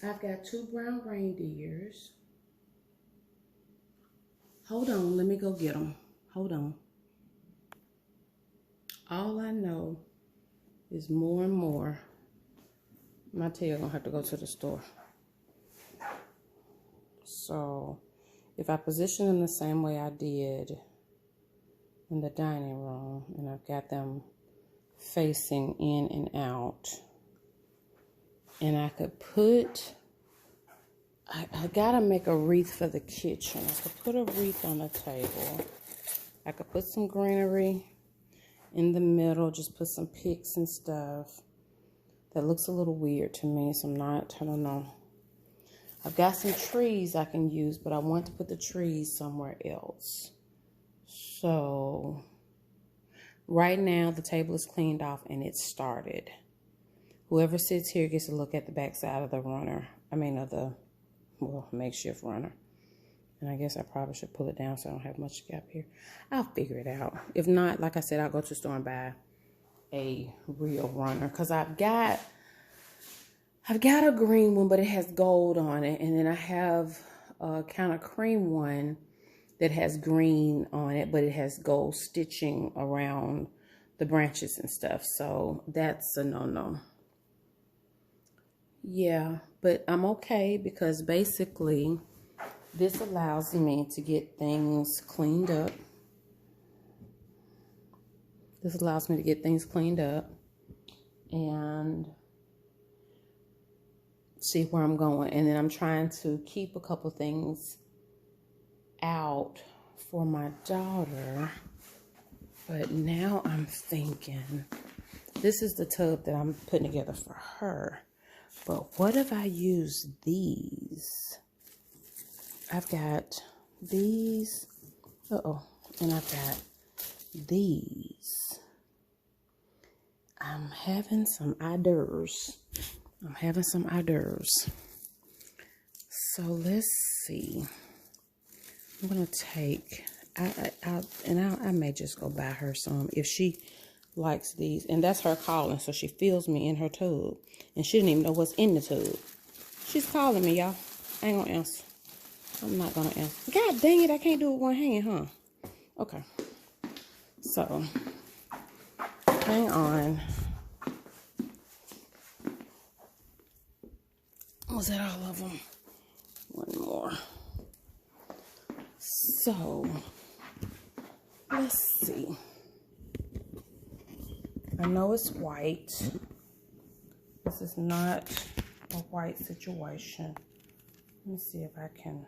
I've got 2 brown reindeers. Hold on, let me go get them. Hold on. All I know is more and more. My tail gonna have to go to the store. So if I position them the same way I did in the dining room, and I've got them facing in and out, and I could put, I gotta make a wreath for the kitchen. I could put a wreath on the table. I could put some greenery in the middle, just put some picks and stuff. That looks a little weird to me, so I don't know. I've got some trees I can use, but I want to put the trees somewhere else. So, right now the table is cleaned off and it's started. Whoever sits here gets to look at the back side of the runner. Of the, makeshift runner. And I guess I probably should pull it down so I don't have much gap here. I'll figure it out. If not, like I said, I'll go to the store and buy a real runner. Because I've got a green one, but it has gold on it. And then I have a kind of cream one that has green on it, but it has gold stitching around the branches and stuff. So that's a no-no. Yeah, but I'm okay because basically this allows me to get things cleaned up. This allows me to get things cleaned up and see where I'm going. And then I'm trying to keep a couple things out for my daughter. But now I'm thinking, this is the tub that I'm putting together for her. But what if I use these? I've got these. And I've got these. I'm having some ideas. So let's see. I'm gonna take. I may just go buy her some if she likes these. And that's her calling, so she feels me in her tub, and she didn't even know what's in the tub. She's calling me, y'all. I ain't gonna answer. I'm not gonna answer. God dang it! I can't do it with one hand, huh? Okay. So, hang on. Was that all of them? One more. So, let's see. I know it's white. This is not a white situation. Let me see if I can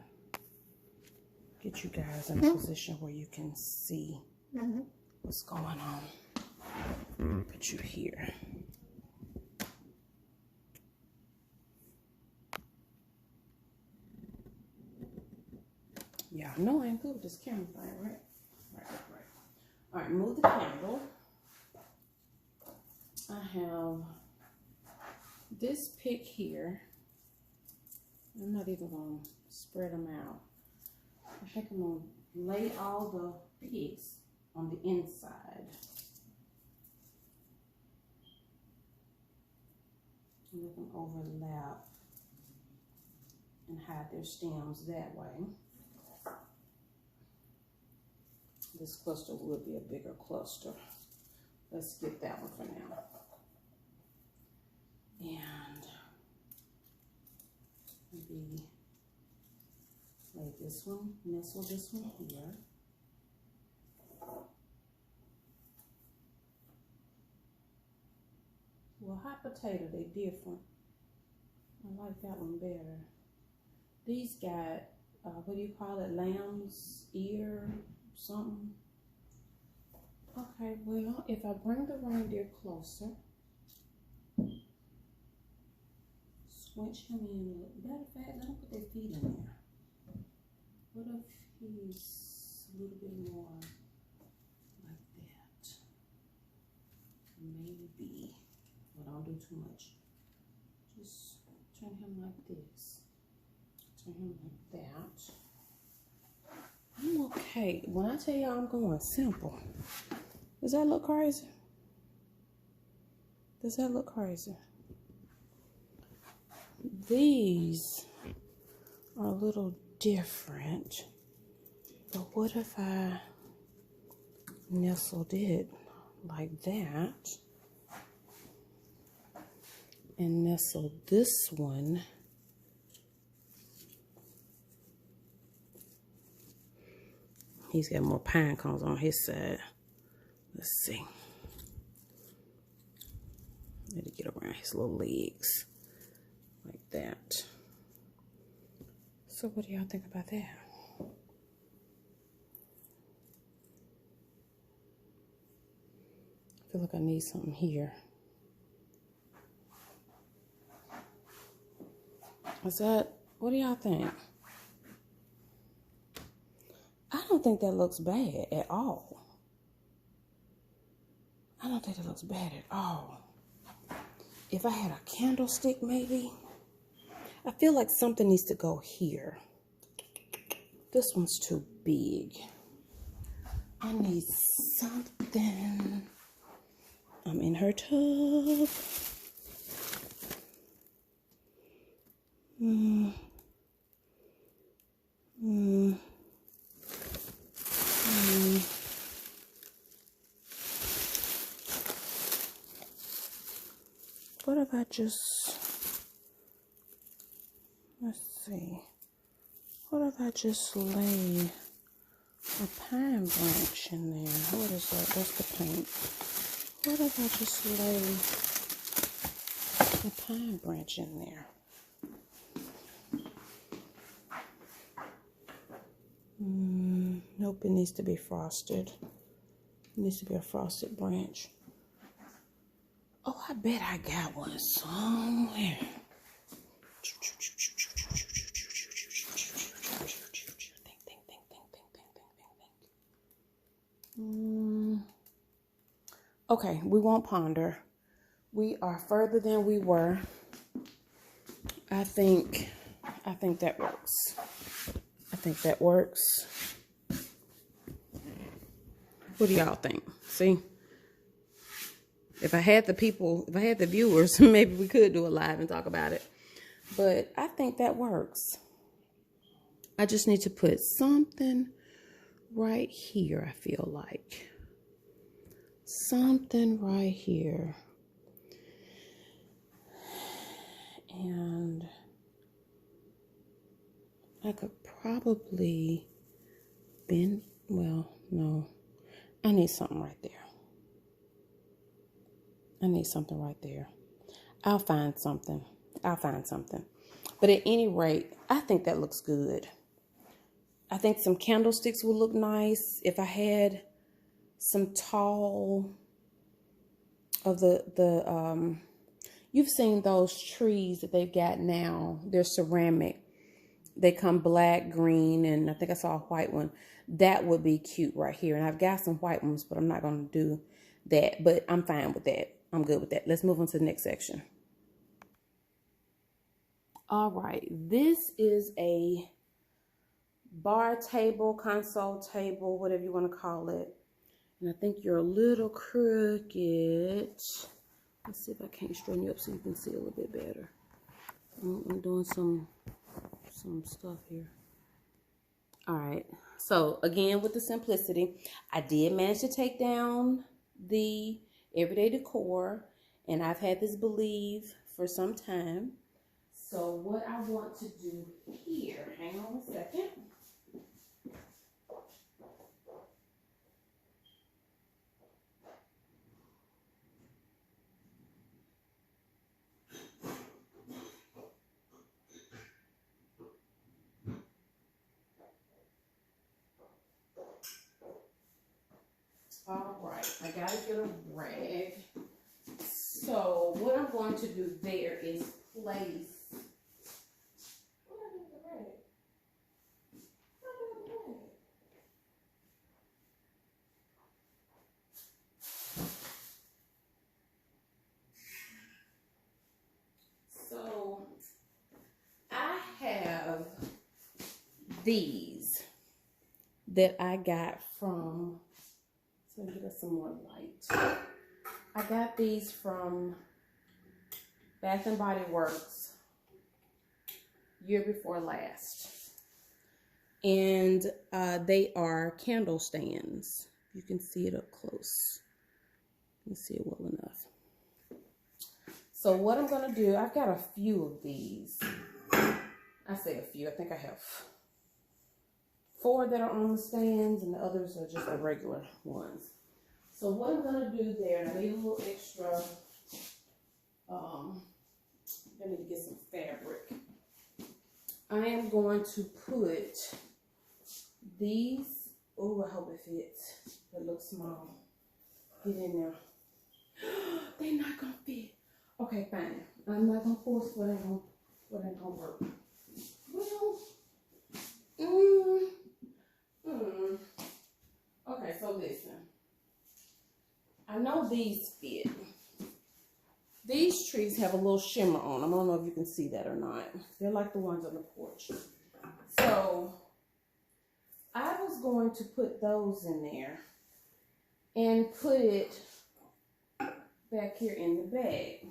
get you guys in a position where you can see what's going on. Put you here. Yeah, I know I ain't good with this camera thing, right? Right. All right, move the candle. I have this pick here. I'm not even going to spread them out. I think I'm going to lay all the picks on the inside. And let them overlap and hide their stems that way. This cluster will be a bigger cluster. Let's skip that one for now. And maybe lay this one, nestle this one here. Well, hot potato, they different. I like that one better. These got, what do you call it? Lamb's ear, something. Okay, well, if I bring the reindeer closer, squinch him in a little. Matter of fact, let him put their feet in there. What if he's a little bit more like that? Maybe. Well, don't do too much. Just turn him like this. Turn him like that. I'm okay. When I tell y'all I'm going simple, does that look crazy? Does that look crazy? These are a little different, but what if I nestled it like that and nestled this one he's got more pine cones on his side. Let's see. Let it get around his little legs like that. So what do y'all think about that? I feel like I need something here. Is that, what do y'all think? I don't think that looks bad at all. I don't think it looks bad at all. If I had a candlestick, maybe. I feel like something needs to go here. This one's too big. I need something. I'm in her tub. What if I just, let's see. What if I just lay a pine branch in there. What is that? That's the paint. What if I just lay a pine branch in there? Nope, it needs to be frosted. It needs to be a frosted branch. Oh, I bet I got one somewhere. Okay, we won't ponder. We are further than we were. I think that works. I think that works. What do y'all think? See? If I had the viewers, maybe we could do a live and talk about it. But I think that works. I just need to put something right here, I feel like. Something right here. And I could probably bend, well, no. I need something right there. I need something right there. I'll find something. But at any rate, I think that looks good. I think some candlesticks would look nice if I had some tall of the you've seen those trees that they've got now. They're ceramic. They come black, green, and I think I saw a white one. That would be cute right here. And I've got some white ones, but I'm not going to do that. But I'm fine with that. I'm good with that. Let's move on to the next section. All right. This is a bar table, console table, whatever you want to call it. And I think you're a little crooked. Let's see if I can't straighten you up so you can see a little bit better. I'm doing some stuff here. All right. So again, with the simplicity, I did manage to take down the everyday decor, and I've had this believe for some time. So what I want to do here, hang on a second. All right, I gotta get a rag. So what I'm going to do there is place. So I have these that I got from. So give us some more light. I got these from Bath and Body Works year before last. And they are candle stands. You can see it up close. You can see it well enough. So what I'm going to do, I've got a few of these. I say a few. I think I have 4 that are on the stands, and the others are just the regular ones. So what I'm going to do there, and I need a little extra, I need to get some fabric. I am going to put these, oh, I hope it fits. It looks small. Get in there. They're not going to fit. Okay, fine. I'm not going to force what ain't going to work. Well, okay, so listen. I know these fit. These trees have a little shimmer on them. I don't know if you can see that or not. They're like the ones on the porch. So I was going to put those in there and put it back here in the bag.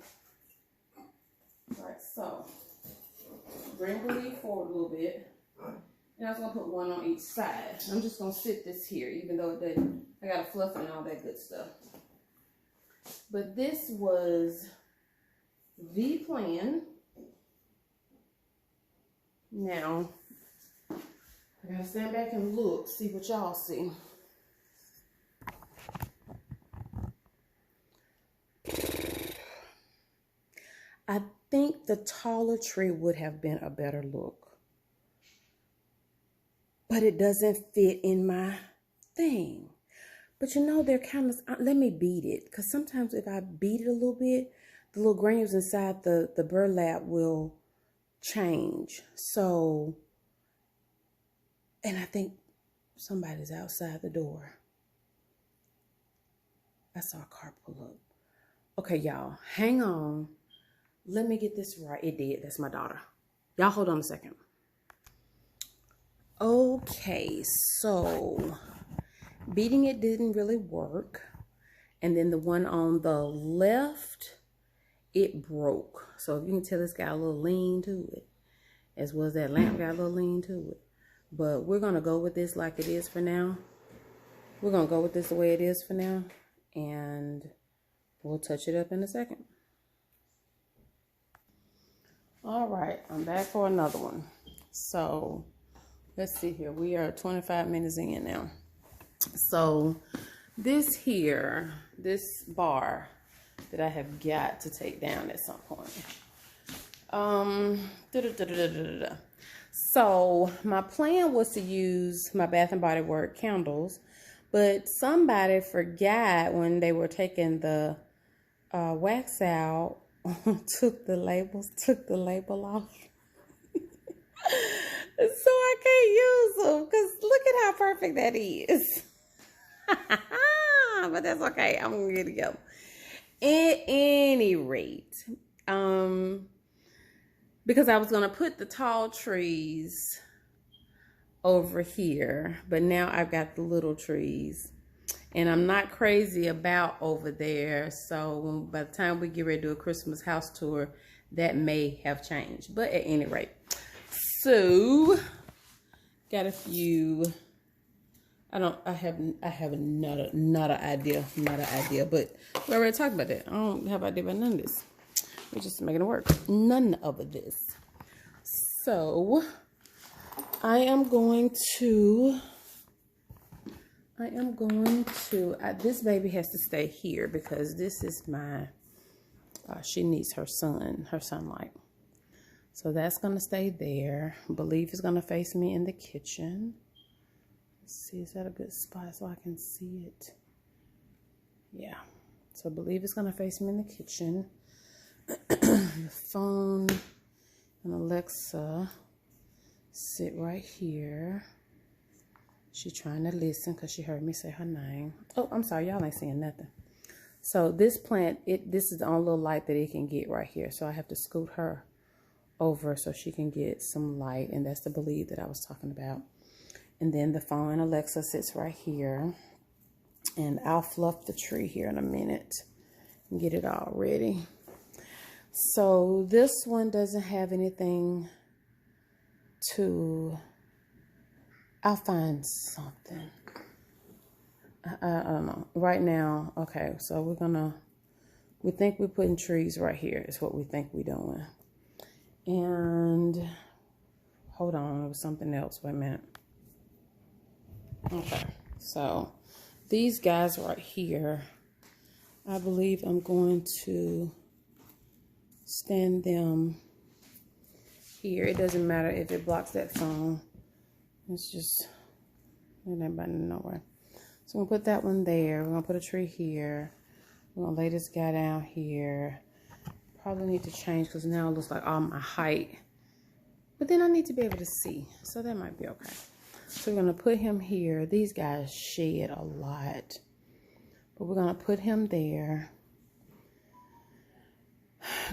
All right, so bring the leaf forward a little bit. And I was going to put one on each side. I'm just going to sit this here, even though it doesn't, I got to fluff it and all that good stuff. But this was the plan. Now, I gotta stand back and look, see what y'all see. I think the taller tree would have been a better look. But it doesn't fit in my thing. But you know, they're kind of, let me beat it. Because sometimes if I beat it a little bit, the little granules inside the burlap will change. So, and I think somebody's outside the door. I saw a car pull up. Okay, y'all, hang on. Let me get this right. It did. That's my daughter. Y'all hold on a second. Okay, so beating it didn't really work. And then the one on the left, it broke. So if you can tell, it's got a little lean to it. As well as that lamp got a little lean to it. But we're going to go with this like it is for now. We're going to go with this the way it is for now. And we'll touch it up in a second. All right, I'm back for another one. So let's see here. We are 25 minutes in now. So this here, this bar that I have got to take down at some point. So my plan was to use my Bath and Body Works candles, but somebody forgot when they were taking the wax out, took the label off. So I can't use them because look at how perfect that is. But that's okay. I'm gonna get it together. At any rate, because I was gonna put the tall trees over here, but now I've got the little trees, and I'm not crazy about over there. So by the time we get ready to do a Christmas house tour, that may have changed. But at any rate, so got a few. I have not an idea, but we already talked about that. I don't have an idea about none of this. We're just making it work. None of this. So I am going to, this baby has to stay here because this is my, she needs her sunlight. So that's going to stay there. I believe it's going to face me in the kitchen. Let's see, is that a good spot so I can see it? Yeah. So I believe it's going to face me in the kitchen. The phone and Alexa sit right here. She's trying to listen because she heard me say her name. Oh, I'm sorry. Y'all ain't seeing nothing. So this plant, this is the only little light that it can get right here. So I have to scoot her over so she can get some light. And that's the believe that I was talking about. And then the phone and Alexa sits right here. And I'll fluff the tree here in a minute and get it all ready. So this one doesn't have anything to, I'll find something. I don't know. Right now, okay, so we think we're putting trees right here is what we think we're doing. And hold on, it was something else. Wait a minute. Okay, so these guys right here, I believe I'm going to stand them here. It doesn't matter if it blocks that phone. It's just, anybody nowhere. So we'll put that one there. We're gonna put a tree here. We're gonna lay this guy down here. Probably need to change because now it looks like all my height. But then I need to be able to see. So that might be okay. So we're gonna put him here. These guys shed a lot. But we're gonna put him there.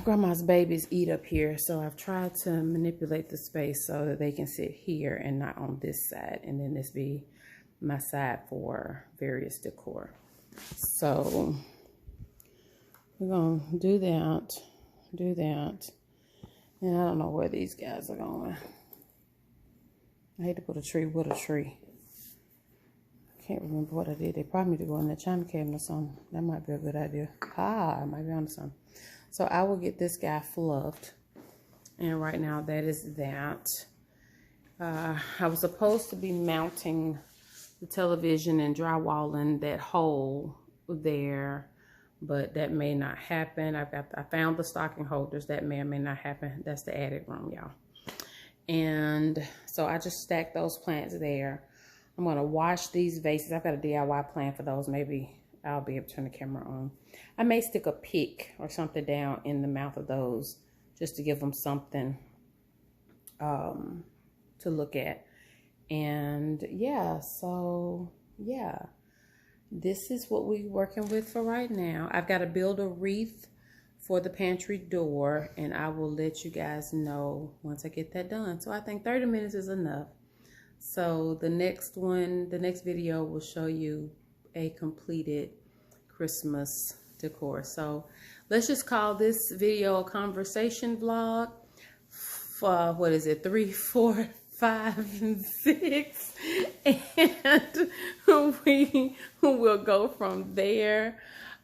Grandma's babies eat up here, so I've tried to manipulate the space so that they can sit here and not on this side, and then this be my side for various decor. So we're gonna do that, and I don't know where these guys are going. I hate to put a tree with a tree. I can't remember what I did. They probably need to go in the china cabinet or something. That might be a good idea. I might be onto something. So I will get this guy fluffed. And right now that is that. I was supposed to be mounting the television and drywalling that hole there, but that may not happen. I found the stocking holders. That may or may not happen. That's the attic room, y'all. And so I just stacked those plants there. I'm gonna wash these vases. I've got a DIY plan for those. Maybe I'll be able to turn the camera on. I may stick a pick or something down in the mouth of those just to give them something to look at. And yeah, so yeah, this is what we're working with for right now. I've got to build a wreath for the pantry door, and I will let you guys know once I get that done. So I think 30 minutes is enough. So the next video will show you a completed Christmas decor. So let's just call this video a conversation vlog for, what is it, 3, 4, 5, and 6, and we will go from there.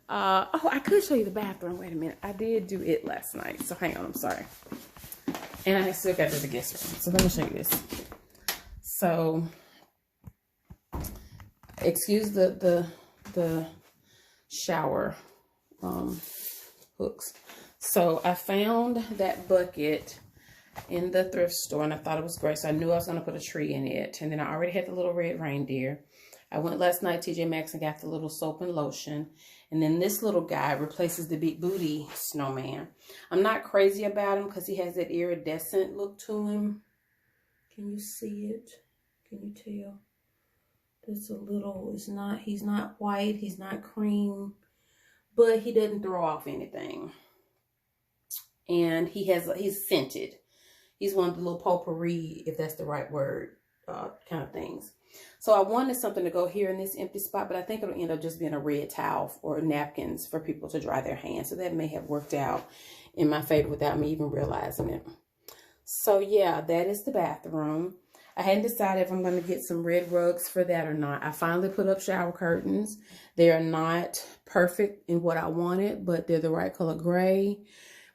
Oh, I could show you the bathroom. Wait a minute, I did do it last night, so hang on, I'm sorry. And I still got to do the guest room, so let me show you this. So excuse the shower hooks. So I found that bucket in the thrift store, and I thought it was great, so I knew I was going to put a tree in it. And then I already had the little red reindeer. I went last night TJ Maxx and got the little soap and lotion. And then this little guy replaces the big booty snowman. I'm not crazy about him because he has that iridescent look to him. Can you see it? Can you tell? There's a little, he's not white, he's not cream, but he doesn't throw off anything. And he's scented. He's one of the little potpourri, if that's the right word, kind of things. So I wanted something to go here in this empty spot, but I think it'll end up just being a red towel or napkins for people to dry their hands. So that may have worked out in my favor without me even realizing it. So yeah, that is the bathroom. I hadn't decided if I'm going to get some red rugs for that or not. I finally put up shower curtains. They are not perfect in what I wanted, but they're the right color gray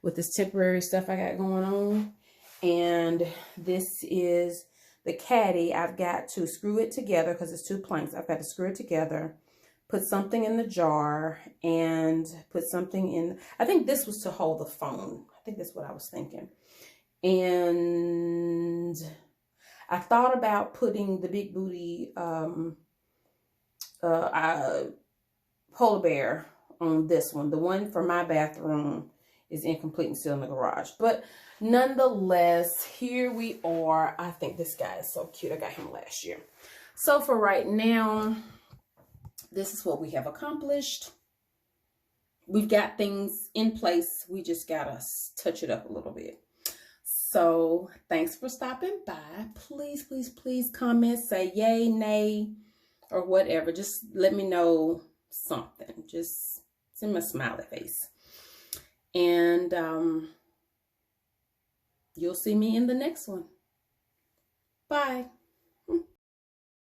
with this temporary stuff I got going on. And this is the caddy. I've got to screw it together because it's 2 planks. I've got to screw it together, put something in the jar, and put something in. I think this was to hold the phone. I think that's what I was thinking. And I thought about putting the big booty polar bear on this one. The one for my bathroom is incomplete and still in the garage. But nonetheless, here we are. I think this guy is so cute. I got him last year. So for right now, this is what we have accomplished. We've got things in place. We just gotta touch it up a little bit. So thanks for stopping by. Please, please, please comment, say yay, nay, or whatever. Just let me know something. Just send me a smiley face. And you'll see me in the next one. Bye.